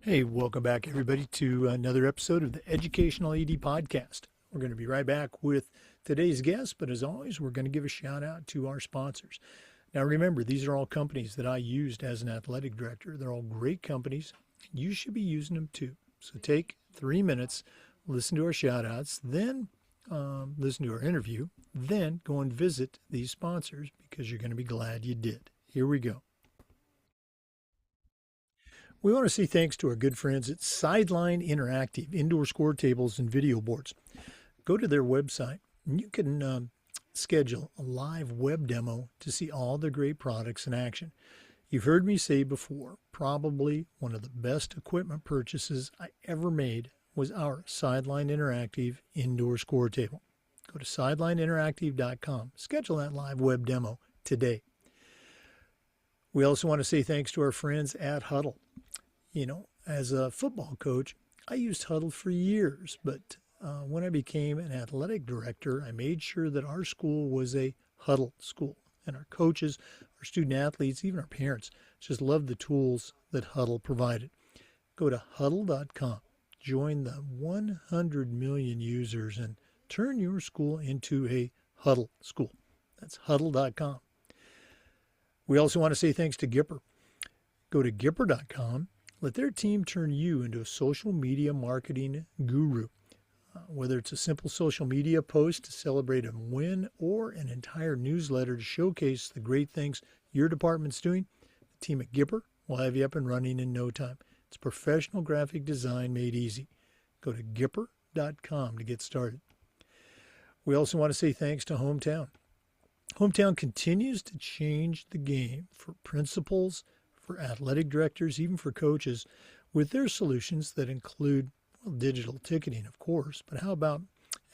Hey, welcome back, everybody, to another episode of the Educational AD Podcast. We're going to be right back with today's guest, but as always, we're going to give a shout out to our sponsors. Now, remember, these are all companies that I used as an athletic director. They're all great companies. You should be using them too. So take 3 minutes, listen to our shout outs, then listen to our interview, then go and visit these sponsors because you're going to be glad you did. Here we go. We want to say thanks to our good friends at Sideline Interactive, indoor score tables and video boards. Go to their website and you can schedule a live web demo to see all the great products in action. You've heard me say before, probably one of the best equipment purchases I ever made was our Sideline Interactive indoor score table. Go to sidelineinteractive.com. Schedule that live web demo today. We also want to say thanks to our friends at Huddle. You know, as a football coach, I used Huddle for years, but when I became an athletic director, I made sure that our school was a Huddle school. And our coaches, our student athletes, even our parents just loved the tools that Huddle provided. Go to huddle.com, join the 100 million users, and turn your school into a Huddle school. That's huddle.com. We also want to say thanks to Gipper. Go to gipper.com. Let their team turn you into a social media marketing guru. Whether it's a simple social media post to celebrate a win or an entire newsletter to showcase the great things your department's doing, the team at Gipper will have you up and running in no time. It's professional graphic design made easy. Go to gipper.com to get started. We also want to say thanks to Hometown. Hometown continues to change the game for principals, for athletic directors, even for coaches, with their solutions that include digital ticketing, of course, but how about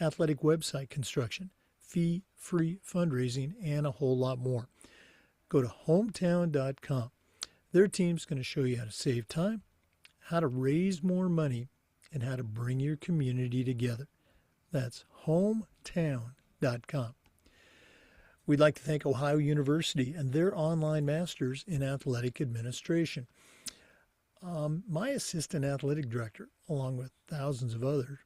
athletic website construction, fee-free fundraising, and a whole lot more. Go to hometown.com. Their team's going to show you how to save time, how to raise more money, and how to bring your community together. That's hometown.com. We'd like to thank Ohio University and their online masters in athletic administration. My assistant athletic director, along with thousands of others,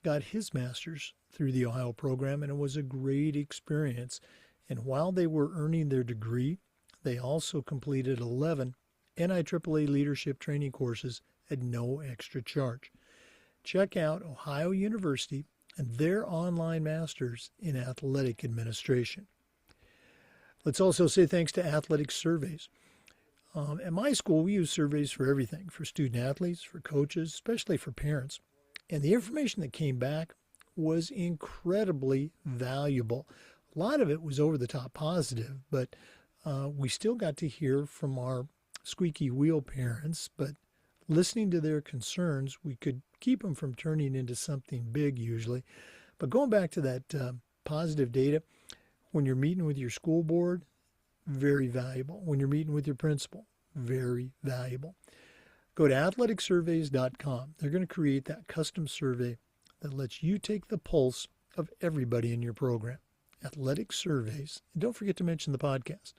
got his master's through the Ohio program, and it was a great experience. And while they were earning their degree, they also completed 11 NIAAA leadership training courses at no extra charge. Check out Ohio University and their online masters in athletic administration. Let's also say thanks to Athletic Surveys. At my school, we use surveys for everything, for student athletes, for coaches, especially for parents. And the information that came back was incredibly valuable. A lot of it was over-the-top positive, but we still got to hear from our squeaky wheel parents. But listening to their concerns, we could keep them from turning into something big usually. But going back to that positive data, when you're meeting with your school board, very valuable. When you're meeting with your principal, very valuable. Go to athleticsurveys.com. They're going to create that custom survey that lets you take the pulse of everybody in your program. Athletic Surveys. And don't forget to mention the podcast.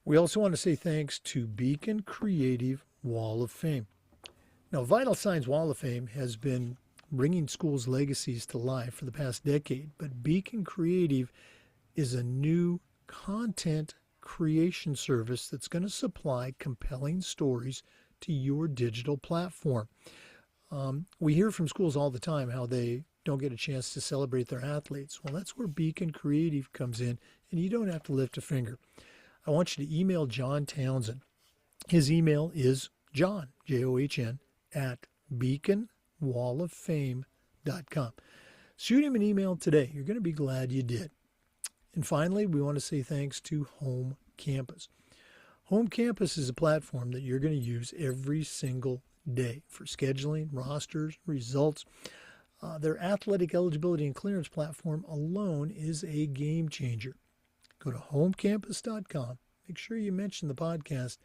We also want to say thanks to Beacon Creative Wall of Fame. Now, Vital Signs Wall of Fame has been bringing schools' legacies to life for the past decade, but Beacon Creative is a new content creation service that's going to supply compelling stories to your digital platform. We hear from schools all the time how they don't get a chance to celebrate their athletes. Well, that's where Beacon Creative comes in, and you don't have to lift a finger. I want you to email John Townsend. His email is John, John, at beaconwalloffame.com. Shoot him an email today. You're going to be glad you did. And finally, we want to say thanks to Home Campus. Home Campus is a platform that you're going to use every single day for scheduling, rosters, results. Their athletic eligibility and clearance platform alone is a game changer. Go to homecampus.com. Make sure you mention the podcast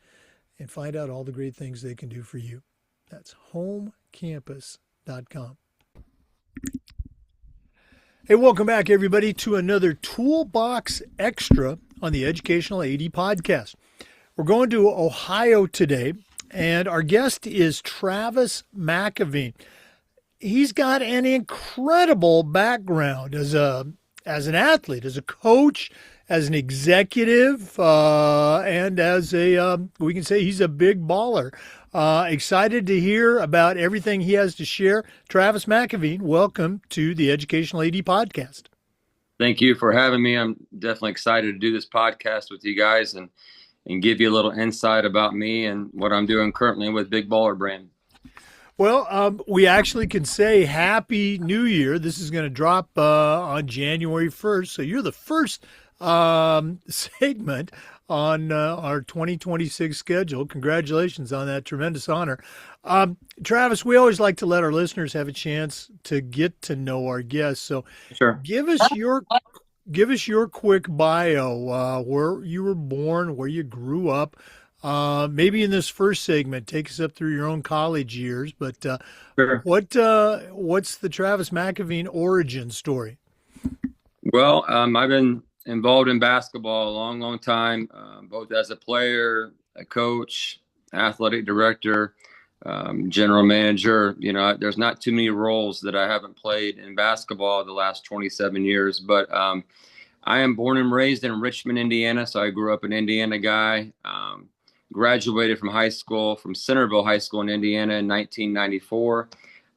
and find out all the great things they can do for you. That's homecampus.com. Hey, welcome back, everybody, to another Toolbox Extra on the Educational AD Podcast. We're going to Ohio today, And our guest is Travis McAvene. He's got an incredible background as an athlete, as a coach, as an executive, and as a we can say he's a big baller. Excited to hear about everything he has to share. Travis McAvene, welcome to the Educational AD Podcast. Thank you for having me. I'm definitely excited to do this podcast with you guys and give you a little insight about me and what I'm doing currently with Big Baller Brand. Well, we actually can say Happy New Year. This is going to drop on January 1st. So you're the first segment on our 2026 schedule. Congratulations on that tremendous honor. Travis, we always like to let our listeners have a chance to get to know our guests. So Sure. give us your quick bio, where you were born, where you grew up. Maybe in this first segment, take us up through your own college years. But Sure. what's the Travis McAvene origin story? Well, I've been involved in basketball a long, long time, both as a player, a coach, athletic director, general manager. You know, there's not too many roles that I haven't played in basketball the last 27 years. But I am born and raised in Richmond, Indiana. So I grew up an Indiana guy. Graduated from high school from Centerville High School in Indiana in 1994,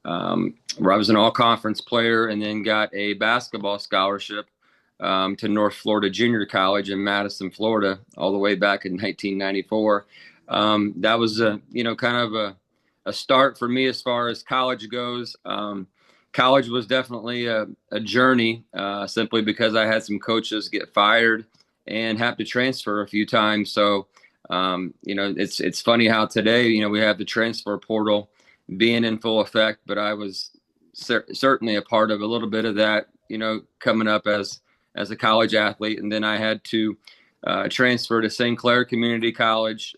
where I was an all-conference player, and then got a basketball scholarship to North Florida Junior College in Madison, Florida, all the way back in 1994. That was kind of a start for me as far as college goes. College was definitely a journey, simply because I had some coaches get fired and have to transfer a few times. So it's funny how today, we have the transfer portal being in full effect, but I was certainly a part of a little bit of that, coming up as a college athlete. And then I had to transfer to St. Clair Community College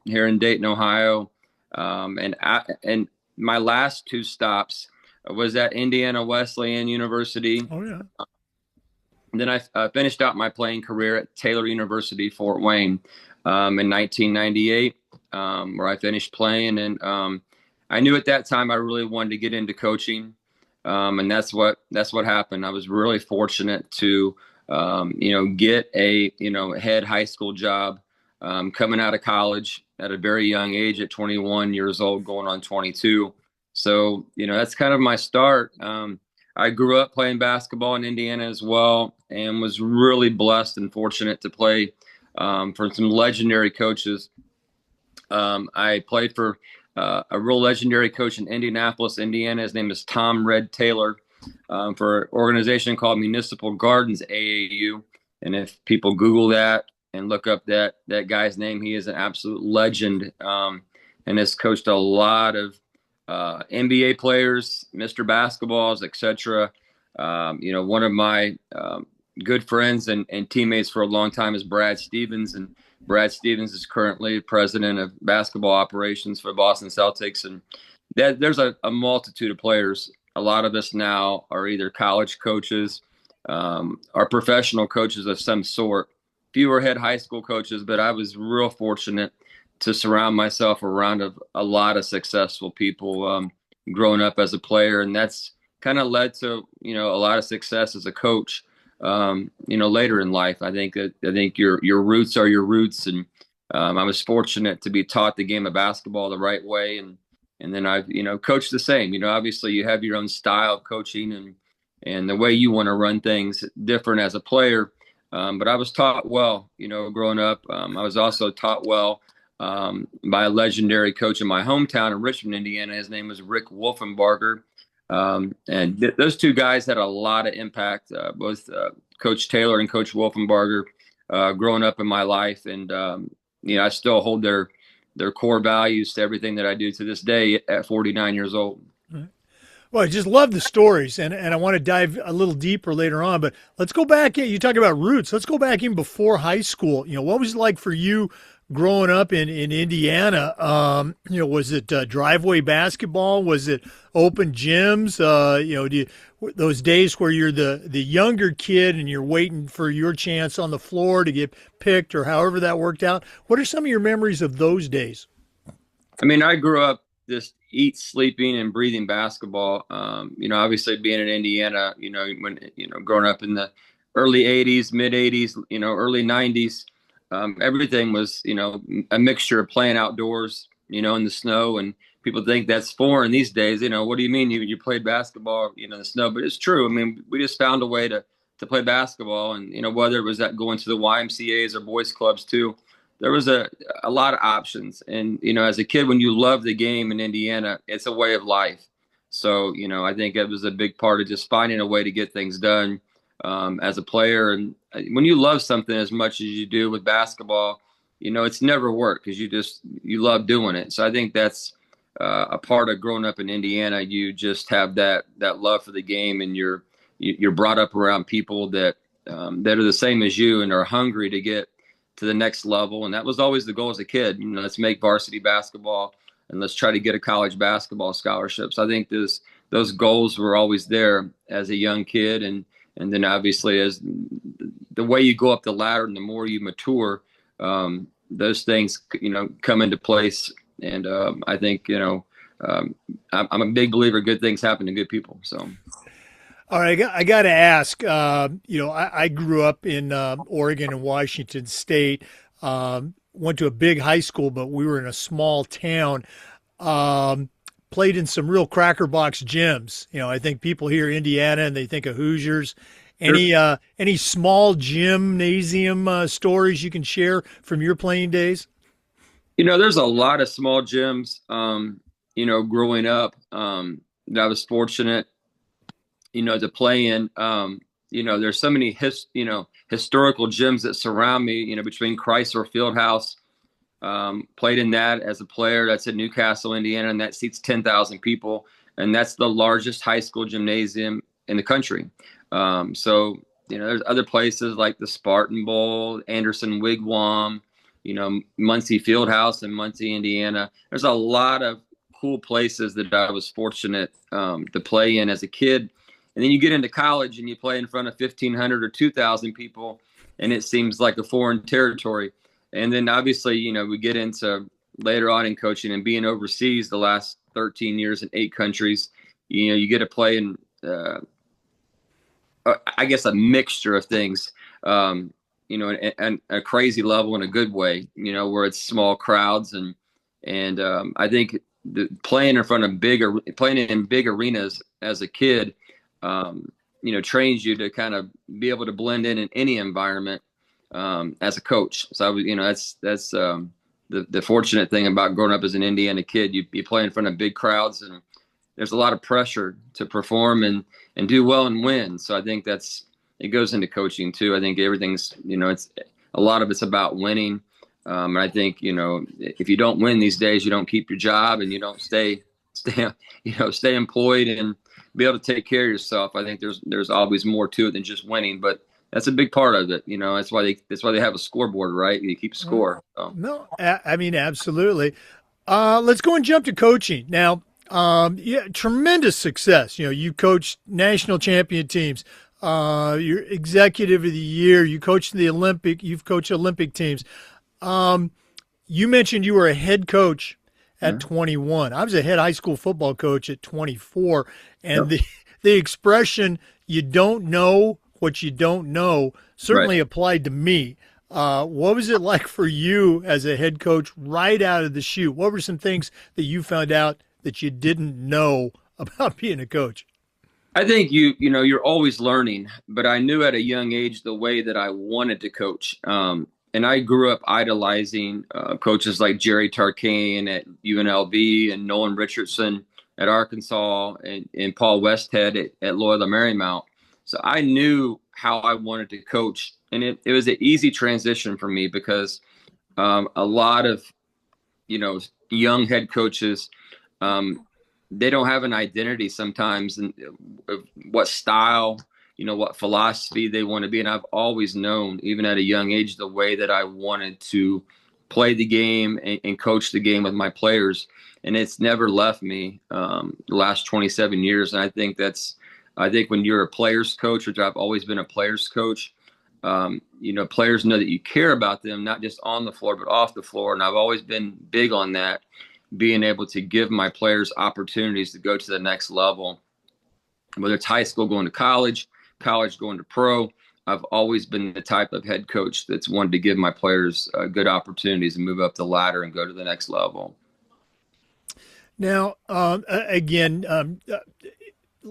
here in Dayton, Ohio. And my last two stops was at Indiana Wesleyan University. Oh, yeah. And then I finished out my playing career at Taylor University, Fort Wayne. In 1998, where I finished playing. And I knew at that time I really wanted to get into coaching. And that's what happened. I was really fortunate to, get a, head high school job coming out of college at a very young age, at 21 years old, going on 22. So, that's kind of my start. I grew up playing basketball in Indiana as well, and was really blessed and fortunate to play for some legendary coaches. I played for a real legendary coach in Indianapolis, Indiana. His name is Tom Red Taylor, for an organization called Municipal Gardens AAU. And if people Google that and look up that guy's name, he is an absolute legend, and has coached a lot of NBA players, Mr. Basketballs, etc. One of my good friends and teammates for a long time is Brad Stevens, and Brad Stevens is currently president of basketball operations for Boston Celtics. And there's a multitude of players. A lot of us now are either college coaches, or professional coaches of some sort. Fewer head high school coaches, but I was real fortunate to surround myself around a lot of successful people growing up as a player. And that's kind of led to, a lot of success as a coach. Later in life. I think your roots are your roots. And I was fortunate to be taught the game of basketball the right way. And then I've, coached the same. Obviously you have your own style of coaching and the way you want to run things different as a player. But I was taught well, growing up. I was also taught well by a legendary coach in my hometown in Richmond, Indiana. His name was Rick Wolfenbarger. And those two guys had a lot of impact, both Coach Taylor and Coach Wolfenbarger, growing up in my life. And, I still hold their core values to everything that I do to this day at 49 years old. Well, I just love the stories, and I want to dive a little deeper later on. But let's go back. You talk about roots. Let's go back in before high school. What was it like for you growing up in Indiana? Was it driveway basketball? Was it open gyms? Those days where you're the younger kid and you're waiting for your chance on the floor to get picked, or however that worked out? What are some of your memories of those days? I mean, I grew up just eat, sleeping, and breathing basketball. Obviously being in Indiana, when growing up in the early '80s, mid '80s, early '90s, everything was a mixture of playing outdoors, in the snow. And people think that's foreign these days. What do you mean you played basketball, in the snow? But it's true. I mean, we just found a way to play basketball, and whether it was that going to the YMCA's or boys clubs too, there was a lot of options. And as a kid, when you love the game in Indiana, it's a way of life. So I think it was a big part of just finding a way to get things done as a player. And when you love something as much as you do with basketball, it's never work because you love doing it. So I think that's a part of growing up in Indiana. You just have that love for the game, and you're brought up around people that are the same as you and are hungry to get to the next level. And that was always the goal as a kid. Let's make varsity basketball and let's try to get a college basketball scholarship. So I think those goals were always there as a young kid. And then obviously as the way you go up the ladder and the more you mature, those things, come into place. And I think, I'm a big believer good things happen to good people. So. All right, I got to ask. I grew up in Oregon and Washington State. Went to a big high school, but we were in a small town. Played in some real cracker box gyms. I think people hear Indiana and they think of Hoosiers. Any small gymnasium stories you can share from your playing days? There's a lot of small gyms. Growing up, that I was fortunate to play in. There's so many historical gyms that surround me, between Chrysler Fieldhouse, played in that as a player. That's in Newcastle, Indiana, and that seats 10,000 people. And that's the largest high school gymnasium in the country. So there's other places like the Spartan Bowl, Anderson Wigwam, Muncie Fieldhouse in Muncie, Indiana. There's a lot of cool places that I was fortunate to play in as a kid. And then you get into college and you play in front of 1,500 or 2,000 people, and it seems like a foreign territory. And then obviously, we get into later on in coaching and being overseas the last 13 years in 8 countries. You get to play in, I guess, a mixture of things, and a crazy level in a good way, where it's small crowds. And I think playing in big arenas as a kid, trains you to kind of be able to blend in any environment as a coach. So I was, that's the fortunate thing about growing up as an Indiana kid. You play in front of big crowds, and there's a lot of pressure to perform and do well and win. So I think it goes into coaching too. I think everything's, it's a lot of it's about winning. And I think, if you don't win these days, you don't keep your job and you don't stay employed and be able to take care of yourself. I think there's always more to it than just winning, but that's a big part of it. That's why they have a scoreboard, right? You keep score. So. No, I mean, absolutely. Let's go and jump to coaching now. Tremendous success. You coached national champion teams. You're executive of the year. You coached you've coached Olympic teams. You mentioned you were a head coach at 21. I was a head high school football coach at 24. And the expression, you don't know what you don't know, certainly applied to me. What was it like for you as a head coach right out of the chute? What were some things that you found out that you didn't know about being a coach? I think you're always learning, but I knew at a young age the way that I wanted to coach. And I grew up idolizing coaches like Jerry Tarkane at UNLV and Nolan Richardson at Arkansas and Paul Westhead at Loyola Marymount. So I knew how I wanted to coach. And it was an easy transition for me because a lot of, young head coaches, they don't have an identity sometimes in what style, what philosophy they want to be. And I've always known, even at a young age, the way that I wanted to play the game and coach the game with my players. And it's never left me the last 27 years. And I think when you're a player's coach, which I've always been a player's coach, players know that you care about them, not just on the floor, but off the floor. And I've always been big on that. being able to give my players opportunities to go to the next level, whether it's high school going to college, college going to pro. I've always been the type of head coach that's wanted to give my players good opportunities and move up the ladder and go to the next level. Now, again,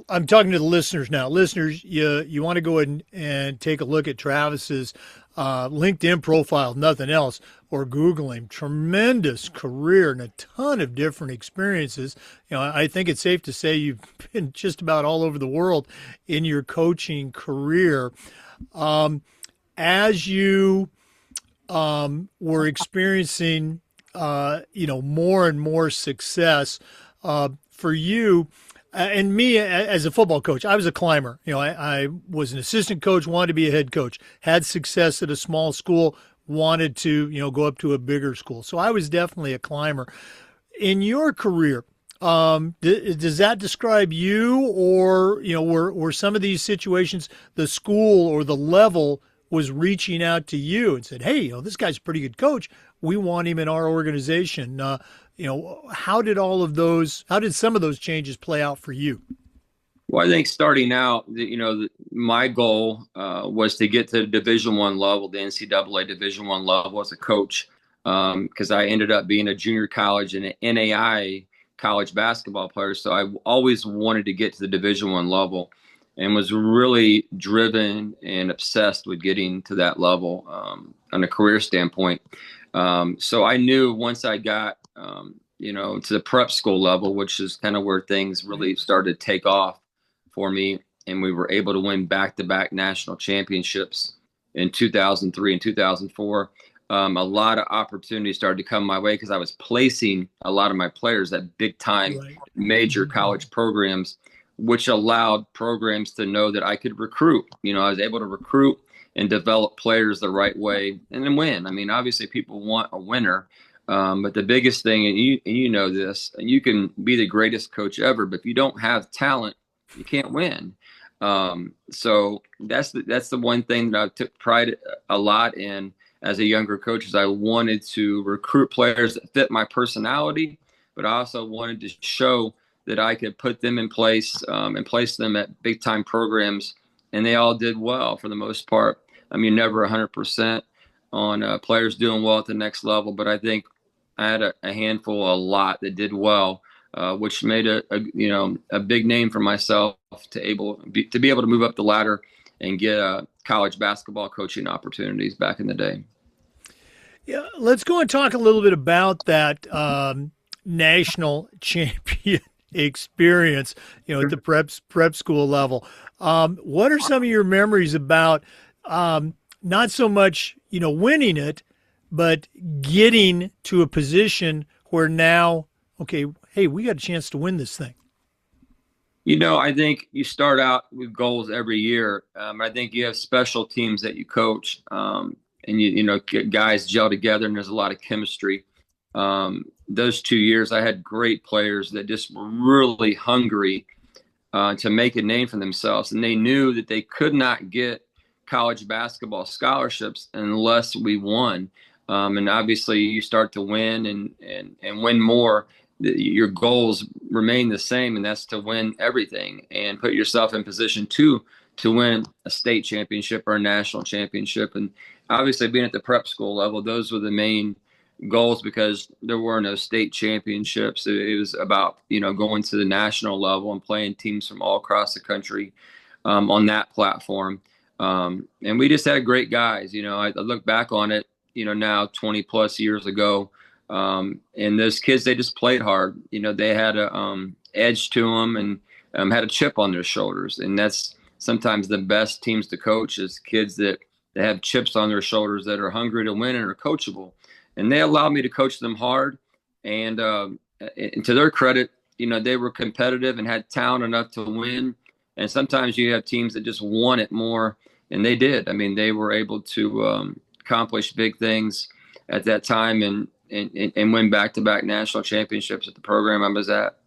I'm talking to the listeners now. Listeners, you want to go ahead and take a look at Travis's LinkedIn profile, nothing else, or Google him. Tremendous career and a ton of different experiences. I think it's safe to say you've been just about all over the world in your coaching career. As you were experiencing, more and more success for you. And me as a football coach, I was a climber. I was an assistant coach, wanted to be a head coach, had success at a small school, wanted to, go up to a bigger school. So I was definitely a climber. In your career, does that describe you, or, were some of these situations the school or the level was reaching out to you and said, hey, this guy's a pretty good coach. We want him in our organization. How did some of those changes play out for you? Well, I think starting out, my goal was to get to the Division I level, the NCAA Division I level as a coach, because I ended up being a junior college and an NAIA college basketball player. So I always wanted to get to the Division I level and was really driven and obsessed with getting to that level on a career standpoint. So I knew once I got, to the prep school level, which is kind of where things really started to take off for me, and we were able to win back-to-back national championships in 2003 and 2004. A lot of opportunities started to come my way because I was placing a lot of my players at big-time major college programs, which allowed programs to know that I could recruit. I was able to recruit and develop players the right way and then win. I mean, obviously people want a winner, but the biggest thing, and you know this, and you can be the greatest coach ever, but if you don't have talent, you can't win. So that's the one thing that I took pride a lot in as a younger coach, is I wanted to recruit players that fit my personality, but I also wanted to show that I could put them in place and place them at big time programs. And they all did well for the most part. I mean, never 100% on players doing well at the next level, but I think I had a handful, a lot that did well, which made a big name for myself to be able to move up the ladder and get college basketball coaching opportunities back in the day. Yeah, let's go and talk a little bit about that national champion experience, at the prep school level. What are some of your memories about not so much, winning it, but getting to a position where now, okay, hey, we got a chance to win this thing? I think you start out with goals every year. I think you have special teams that you coach, and guys gel together, and there's a lot of chemistry. Those 2 years, I had great players that just were really hungry to make a name for themselves, and they knew that they could not get college basketball scholarships unless we won. And obviously, you start to win and win more. Your goals remain the same, and that's to win everything and put yourself in position to win a state championship or a national championship. And obviously, being at the prep school level, those were the main goals because there were no state championships. It was about, going to the national level and playing teams from all across the country on that platform. And we just had great guys. I look back on it, now 20 plus years ago. And those kids, they just played hard. They had a edge to them and had a chip on their shoulders. And that's sometimes the best teams to coach, is kids that have chips on their shoulders, that are hungry to win and are coachable. And they allowed me to coach them hard. And to their credit, they were competitive and had talent enough to win. And sometimes you have teams that just want it more, and they did. I mean, they were able to accomplish big things at that time and win back-to-back national championships at the program I was at.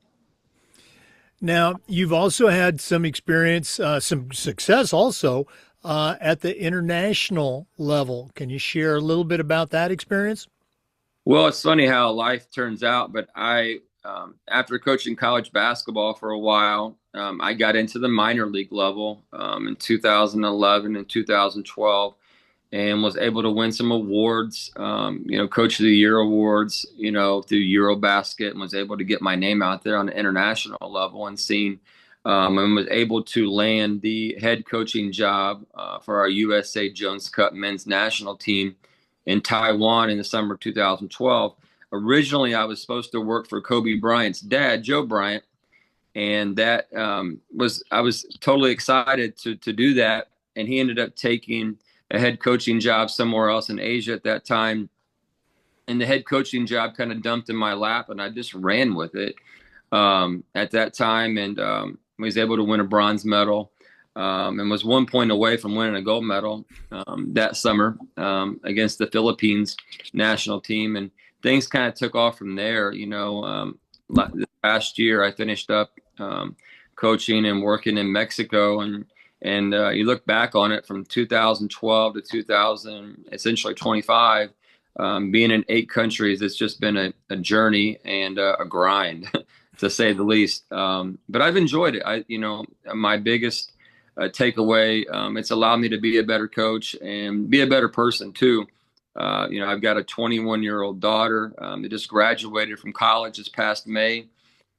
Now, you've also had some experience, some success also at the international level. Can you share a little bit about that experience? Well, it's funny how life turns out, but after coaching college basketball for a while, I got into the minor league level in 2011 and 2012, and was able to win some awards, Coach of the Year awards, through Eurobasket, and was able to get my name out there on the international level and seen, and was able to land the head coaching job for our USA Jones Cup men's national team in Taiwan in the summer of 2012. Originally, I was supposed to work for Kobe Bryant's dad, Joe Bryant, and that I was totally excited to do that. And he ended up taking a head coaching job somewhere else in Asia at that time. And the head coaching job kind of dumped in my lap, and I just ran with it at that time, and was able to win a bronze medal, and was 1 point away from winning a gold medal that summer against the Philippines national team. And things kind of took off from there. This past year I finished up coaching and working in Mexico, and you look back on it from 2012 to 2000, essentially 25, being in 8 countries. It's just been a journey and a grind, to say the least. But I've enjoyed it. My biggest takeaway, it's allowed me to be a better coach and be a better person too. I've got a 21-year-old daughter that just graduated from college this past May.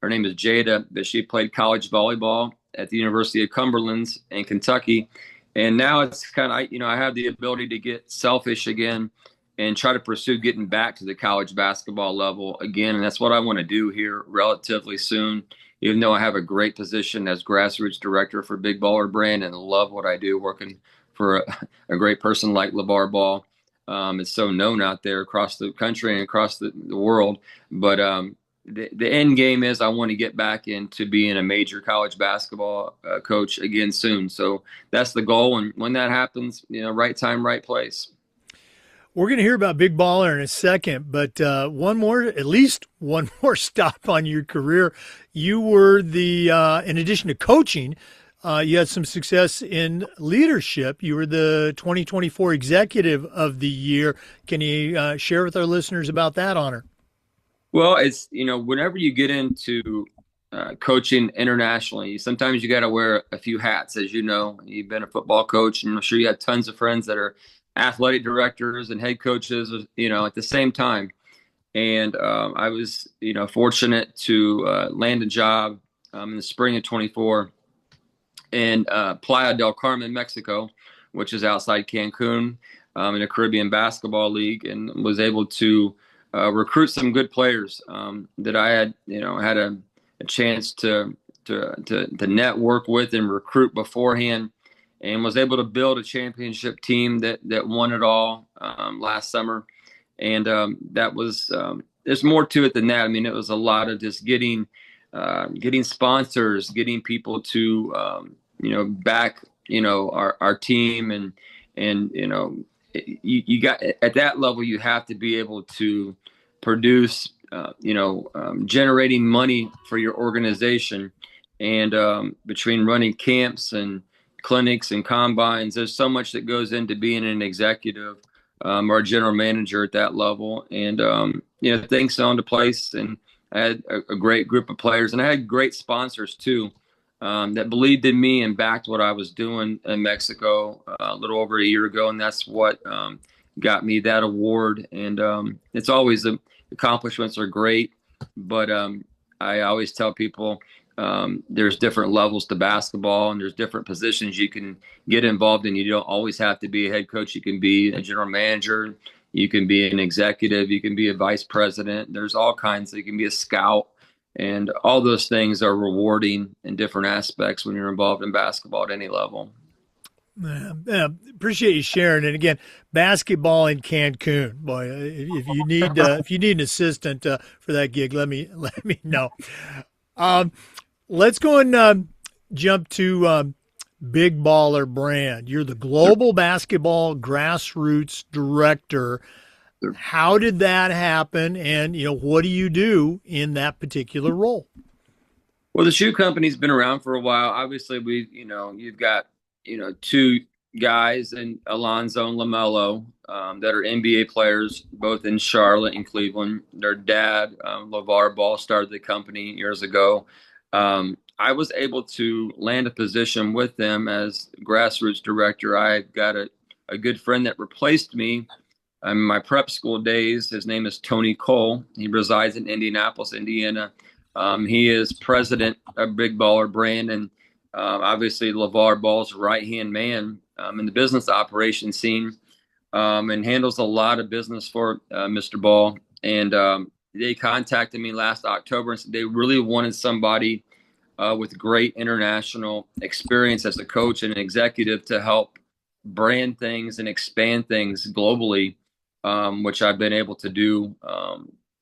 Her name is Jada, but she played college volleyball at the University of Cumberland in Kentucky. And now it's kind of, I have the ability to get selfish again and try to pursue getting back to the college basketball level again. And that's what I want to do here relatively soon, even though I have a great position as grassroots director for Big Baller brand and love what I do working for a great person like LeVar Ball. It's so known out there across the country and across the world. But the end game is I want to get back into being a major college basketball coach again soon. So that's the goal. And when that happens, right time, right place. We're going to hear about Big Baller in a second, but at least one more stop on your career. You were in addition to coaching, you had some success in leadership. You were the 2024 Executive of the Year. Can you share with our listeners about that honor? Well, it's, whenever you get into coaching internationally, sometimes you got to wear a few hats. As you know, you've been a football coach, and I'm sure you have tons of friends that are athletic directors and head coaches, at the same time. And I was, fortunate to land a job in the spring of 24 in Playa del Carmen, Mexico, which is outside Cancun, in a Caribbean basketball league, and was able to recruit some good players that I had, had a chance to network with and recruit beforehand, and was able to build a championship team that won it all last summer. And that was there's more to it than that. I mean, it was a lot of just getting sponsors, getting people to back our team, and you got at that level you have to be able to produce generating money for your organization. And between running camps and clinics and combines, there's so much that goes into being an executive or a general manager at that level. And things fell into place, and I had a great group of players, and I had great sponsors too, that believed in me and backed what I was doing in Mexico a little over a year ago. And that's what got me that award. And it's always accomplishments are great, but I always tell people there's different levels to basketball, and there's different positions you can get involved in. You don't always have to be a head coach. You can be a general manager. You can be an executive. You can be a vice president. There's all kinds. You can be a scout. And all those things are rewarding in different aspects when you're involved in basketball at any level. Appreciate you sharing. And again, basketball in Cancun, boy. If you need an assistant for that gig, let me know. Let's go and jump to Big Baller Brand. You're the global basketball grassroots director. How did that happen? And, what do you do in that particular role? Well, the shoe company's been around for a while. Obviously, you've got, two guys and Alonzo and LaMelo that are NBA players, both in Charlotte and Cleveland. Their dad, LeVar Ball, started the company years ago. I was able to land a position with them as grassroots director. I got a good friend that replaced me in my prep school days. His name is Tony Cole. He resides in Indianapolis, Indiana. He is president of Big Baller Brand, and obviously LeVar Ball's right-hand man in the business operation scene, and handles a lot of business for Mr. Ball. And they contacted me last October and said they really wanted somebody with great international experience as a coach and an executive to help brand things and expand things globally, which I've been able to do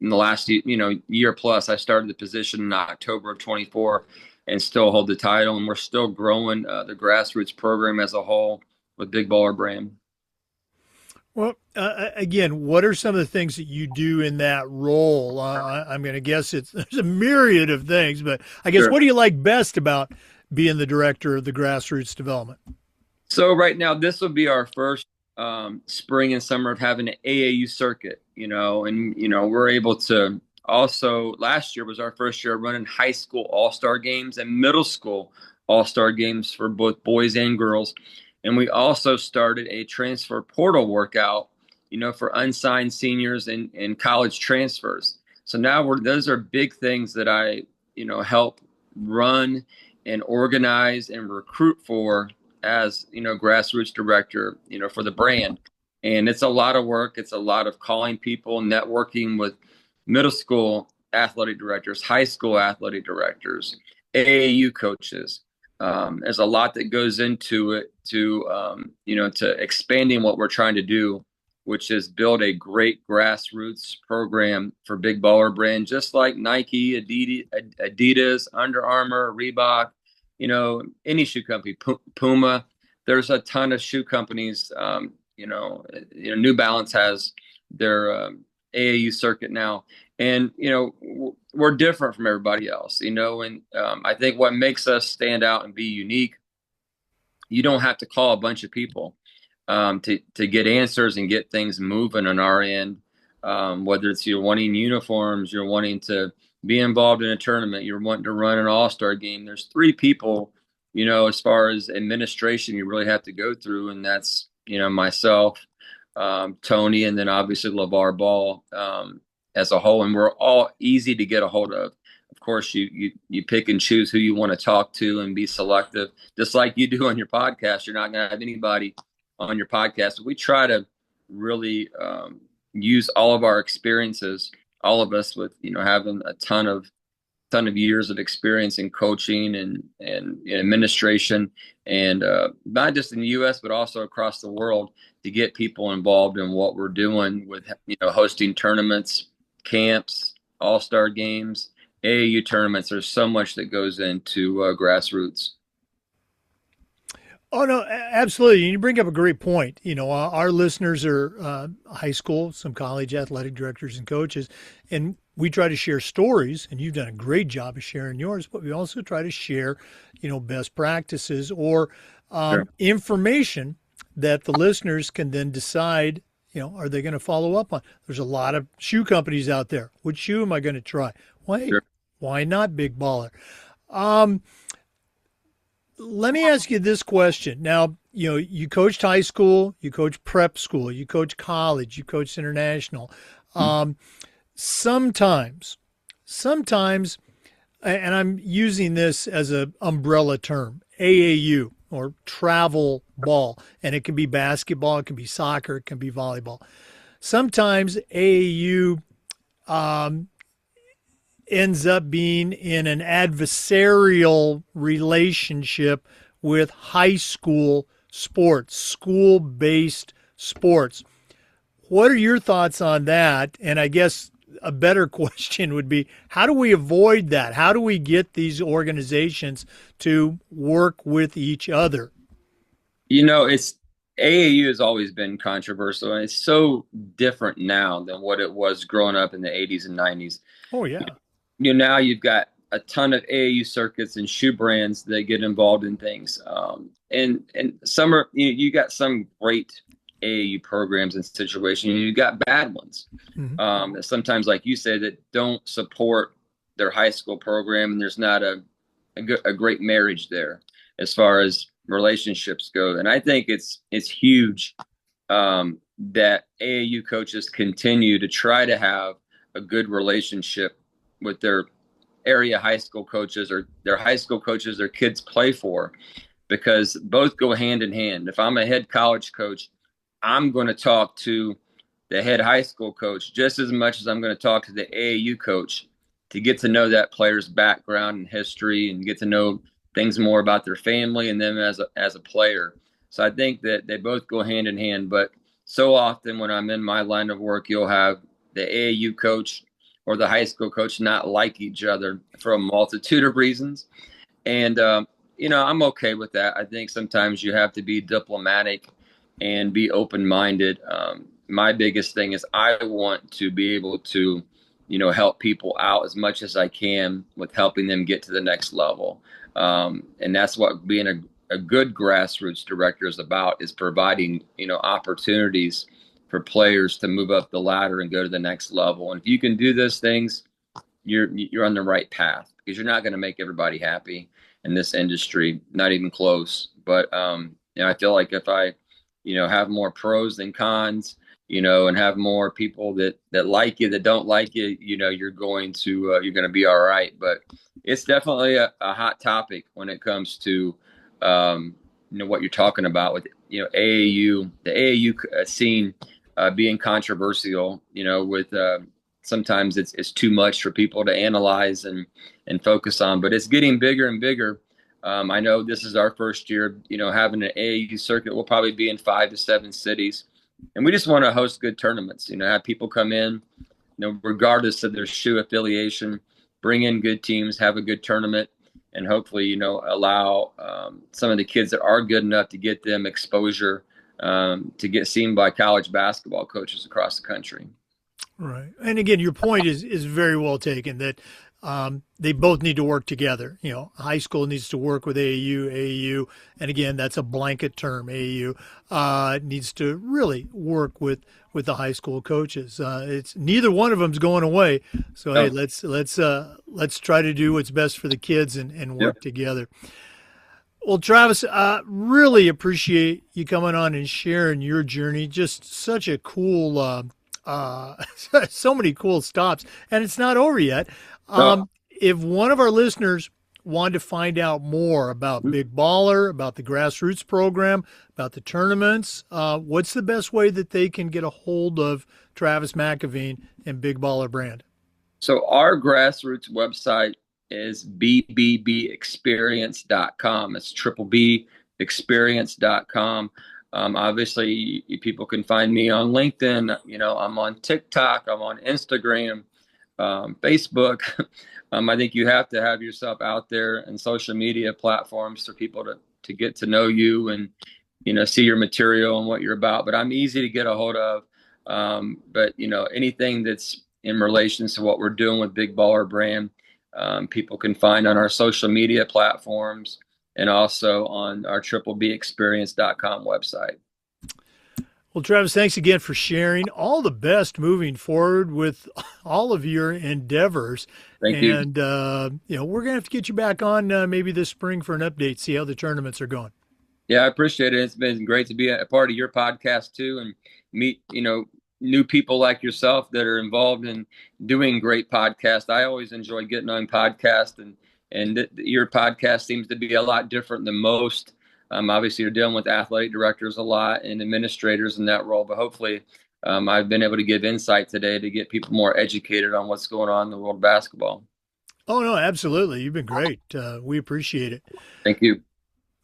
in the last year plus. I started the position in October of 24 and still hold the title, and we're still growing the grassroots program as a whole with Big Baller Brand. Well, again, what are some of the things that you do in that role? I'm going to guess there's a myriad of things, but I guess Sure. what do you like best about being the director of the grassroots development? So right now, this will be our first spring and summer of having an AAU circuit, and we're able to also. Last year was our first year running high school all-star games and middle school all-star games for both boys and girls, and we also started a transfer portal workout, for unsigned seniors and college transfers. So now those are big things that I help run and organize and recruit for as grassroots director for the brand. And it's a lot of work. It's a lot of calling people, networking with middle school athletic directors, high school athletic directors, AAU coaches. There's a lot that goes into it to expanding what we're trying to do, which is build a great grassroots program for Big Baller Brand, just like Nike, Adidas, Under Armour, Reebok, any shoe company, Puma. There's a ton of shoe companies. New Balance has their AAU circuit now, and we're different from everybody else. And I think what makes us stand out and be unique, you don't have to call a bunch of people to get answers and get things moving on our end. Whether it's you're wanting uniforms, you're wanting to be involved in a tournament, you're wanting to run an all-star game. There's three people, as far as administration, you really have to go through, and that's myself, Tony, and then obviously LeVar Ball as a whole. And we're all easy to get a hold of. Of course, you pick and choose who you want to talk to and be selective, just like you do on your podcast. You're not going to have anybody on your podcast. We try to really use all of our experiences, all of us with having a ton of years of experience in coaching and administration, and not just in the U.S. but also across the world, to get people involved in what we're doing with hosting tournaments, camps, all-star games, AAU tournaments. There's so much that goes into grassroots. Oh no, absolutely. And you bring up a great point. Our listeners are high school, some college athletic directors and coaches, and we try to share stories. And you've done a great job of sharing yours, but we also try to share, best practices or Sure. information that the listeners can then decide. Are they going to follow up on? There's a lot of shoe companies out there. Which shoe am I going to try? Why? Sure. Why not Big Baller? Let me ask you this question. Now, you coached high school, you coached prep school, you coached college, you coached international. Sometimes, and I'm using this as an umbrella term, AAU or travel ball, and it can be basketball, it can be soccer, it can be volleyball. Sometimes AAU ends up being in an adversarial relationship with high school sports, school-based sports. What are your thoughts on that? And I guess a better question would be, how do we avoid that? How do we get these organizations to work with each other? It's AAU has always been controversial, and it's so different now than what it was growing up in the 80s and 90s. Oh, yeah. Now you've got a ton of AAU circuits and shoe brands that get involved in things. And some are, you got some great AAU programs and situations. You got bad ones. Hmm. Sometimes, like you say, that don't support their high school program, and there's not a great marriage there as far as relationships go. And I think it's huge that AAU coaches continue to try to have a good relationship with their area high school coaches or their high school coaches their kids play for, because both go hand in hand. If I'm a head college coach, I'm going to talk to the head high school coach just as much as I'm going to talk to the AAU coach to get to know that player's background and history and get to know things more about their family and them as a player. So I think that they both go hand in hand. But so often when I'm in my line of work, you'll have the AAU coach or the high school coach not like each other for a multitude of reasons. And, I'm okay with that. I think sometimes you have to be diplomatic and be open-minded. My biggest thing is I want to be able to, help people out as much as I can with helping them get to the next level. And that's what being a good grassroots director is about, is providing, opportunities for players to move up the ladder and go to the next level. And if you can do those things, you're on the right path, because you're not going to make everybody happy in this industry, not even close. But I feel like if I, have more pros than cons, and have more people that like you, that don't like you, you're going to be all right. But it's definitely a hot topic when it comes to what you're talking about with AAU, the AAU scene being controversial. With sometimes it's too much for people to analyze and focus on, but it's getting bigger and bigger. I know this is our first year, having an AAU circuit. We'll probably be in 5 to 7 cities, and we just want to host good tournaments. Have people come in, regardless of their shoe affiliation, bring in good teams, have a good tournament, and hopefully, allow some of the kids that are good enough to get them exposure to get seen by college basketball coaches across the country. Right. And again, your point is very well taken, that they both need to work together. High school needs to work with AAU, and again, that's a blanket term. AAU needs to really work with the high school coaches. It's neither one of them's going away. So hey, let's try to do what's best for the kids and work together. Well, Travis, really appreciate you coming on and sharing your journey. Just such a cool, so many cool stops, and it's not over yet. If one of our listeners wanted to find out more about Big Baller, about the grassroots program, about the tournaments, what's the best way that they can get a hold of Travis McAvene and Big Baller brand? So our grassroots website is bbbexperience.com. It's BBBexperience.com. Obviously, people can find me on LinkedIn. I'm on TikTok. I'm on Instagram, Facebook. I think you have to have yourself out there in social media platforms for people to get to know you and, see your material and what you're about. But I'm easy to get a hold of. But, anything that's in relation to what we're doing with Big Baller brand, people can find on our social media platforms and also on our BBBexperience.com website. Well, Travis, thanks again for sharing. All the best moving forward with all of your endeavors. Thank you. And, we're going to have to get you back on maybe this spring for an update, see how the tournaments are going. Yeah, I appreciate it. It's been great to be a part of your podcast too, and meet, new people like yourself that are involved in doing great podcasts. I always enjoy getting on podcasts, and your podcast seems to be a lot different than most. Obviously, you're dealing with athletic directors a lot and administrators in that role, but hopefully I've been able to give insight today to get people more educated on what's going on in the world of basketball. Oh, no, absolutely. You've been great. We appreciate it. Thank you.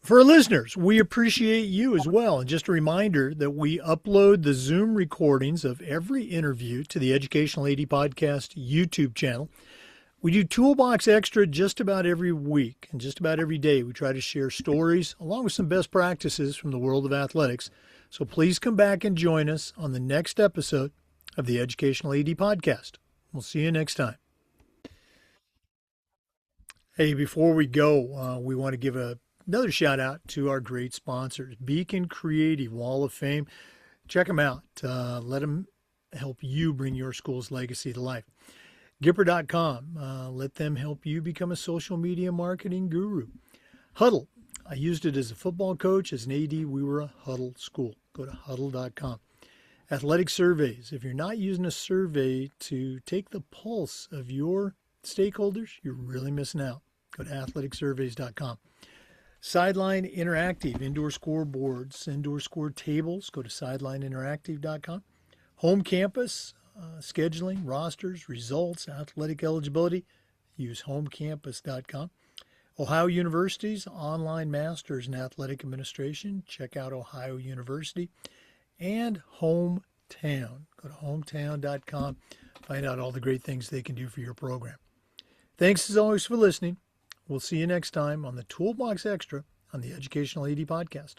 For our listeners, we appreciate you as well. And just a reminder that we upload the Zoom recordings of every interview to the Educational AD Podcast YouTube channel. We do Toolbox Extra just about every week, and just about every day we try to share stories along with some best practices from the world of athletics. So please come back and join us on the next episode of the Educational AD Podcast. We'll see you next time. Hey, before we go, we want to give another shout out to our great sponsors, Beacon Creative Wall of Fame. Check them out. Let them help you bring your school's legacy to life. Gipper.com. Let them help you become a social media marketing guru. Huddle. I used it as a football coach. As an AD, we were a Huddle school. Go to huddle.com. Athletic surveys. If you're not using a survey to take the pulse of your stakeholders, you're really missing out. Go to athleticsurveys.com. Sideline Interactive, indoor scoreboards, indoor score tables. Go to sidelineinteractive.com. Home campus, scheduling, rosters, results, athletic eligibility. Use homecampus.com. Ohio University's online masters in athletic administration. Check out Ohio University. And Hometown. Go to hometown.com. Find out all the great things they can do for your program. Thanks as always for listening. We'll see you next time on the Toolbox Extra on the Educational AD Podcast.